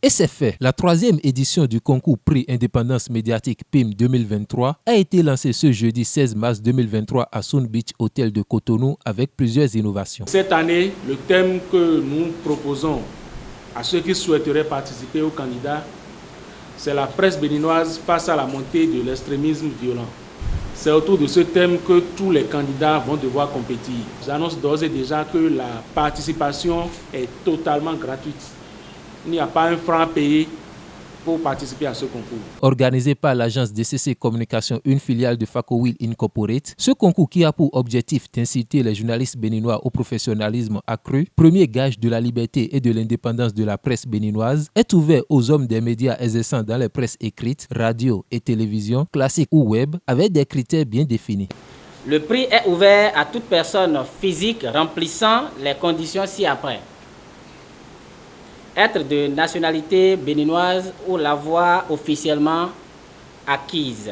Et c'est fait, la troisième édition du concours Prix Indépendance Médiatique PIM 2023 a été lancée ce jeudi 16 mars 2023 à Sun Beach Hotel de Cotonou avec plusieurs innovations. Cette année, le thème que nous proposons à ceux qui souhaiteraient participer aux candidats, c'est la presse béninoise face à la montée de l'extrémisme violent. C'est autour de ce thème que tous les candidats vont devoir compétir. J'annonce d'ores et déjà que la participation est totalement gratuite. Il n'y a pas un franc à payer pour participer à ce concours. Organisé par l'agence DCC Communication, une filiale de Facowil Incorporate, ce concours qui a pour objectif d'inciter les journalistes béninois au professionnalisme accru, premier gage de la liberté et de l'indépendance de la presse béninoise, est ouvert aux hommes des médias exerçant dans les presses écrites, radio et télévision, classique ou web, avec des critères bien définis. Le prix est ouvert à toute personne physique remplissant les conditions ci-après. Être de nationalité béninoise ou l'avoir officiellement acquise.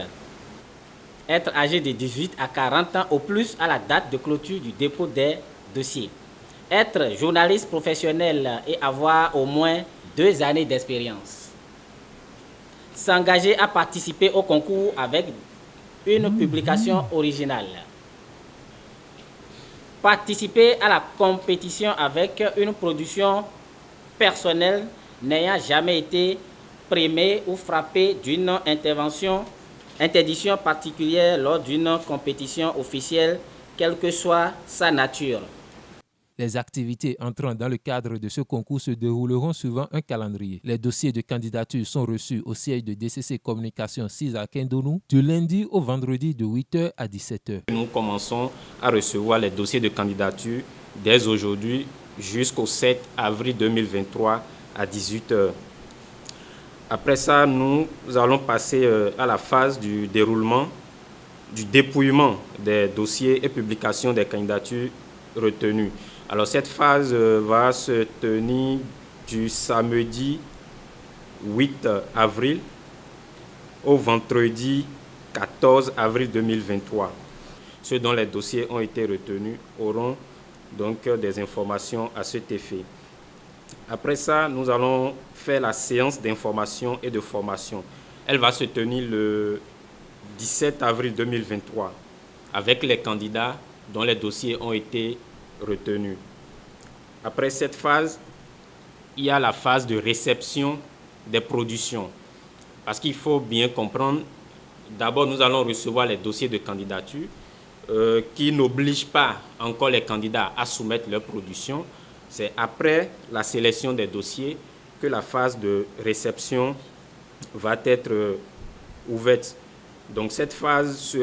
Être âgé de 18 à 40 ans au plus à la date de clôture du dépôt des dossiers. Être journaliste professionnel et avoir au moins 2 années d'expérience. S'engager à participer au concours avec une publication originale. Participer à la compétition avec une production personnel n'ayant jamais été primé ou frappé d'une interdiction particulière lors d'une compétition officielle, quelle que soit sa nature. Les activités entrant dans le cadre de ce concours se dérouleront suivant un calendrier. Les dossiers de candidature sont reçus au siège de DCC Communication 6 à Kendonou du lundi au vendredi de 8h à 17h. Nous commençons à recevoir les dossiers de candidature dès aujourd'hui jusqu'au 7 avril 2023 à 18h. Après ça, nous allons passer à la phase du déroulement, du dépouillement des dossiers et publication des candidatures retenues. Alors cette phase va se tenir du samedi 8 avril au vendredi 14 avril 2023. Ceux dont les dossiers ont été retenus auront donc des informations à cet effet. Après ça, nous allons faire la séance d'information et de formation. Elle va se tenir le 17 avril 2023 avec les candidats dont les dossiers ont été retenus. Après cette phase, il y a la phase de réception des productions. Parce qu'il faut bien comprendre, d'abord nous allons recevoir les dossiers de candidature qui n'oblige pas encore les candidats à soumettre leur production. C'est après la sélection des dossiers que la phase de réception va être ouverte. Donc cette phase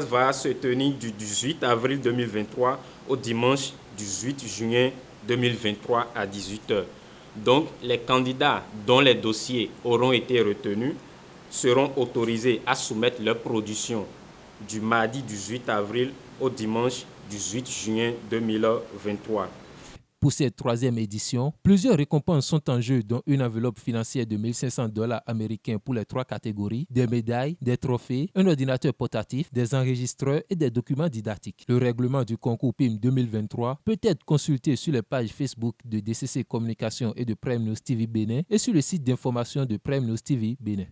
va se tenir du 18 avril 2023 au dimanche 18 juin 2023 à 18h. Donc les candidats dont les dossiers auront été retenus seront autorisés à soumettre leur production du mardi 18 avril au dimanche 18 juin 2023. Pour cette troisième édition, plusieurs récompenses sont en jeu, dont une enveloppe financière de $1 500 américains pour les 3 catégories, des médailles, des trophées, un ordinateur portatif, des enregistreurs et des documents didactiques. Le règlement du concours PIM 2023 peut être consulté sur les pages Facebook de DCC Communication et de Prime News TV Bénin et sur le site d'information de Prime News TV Bénin.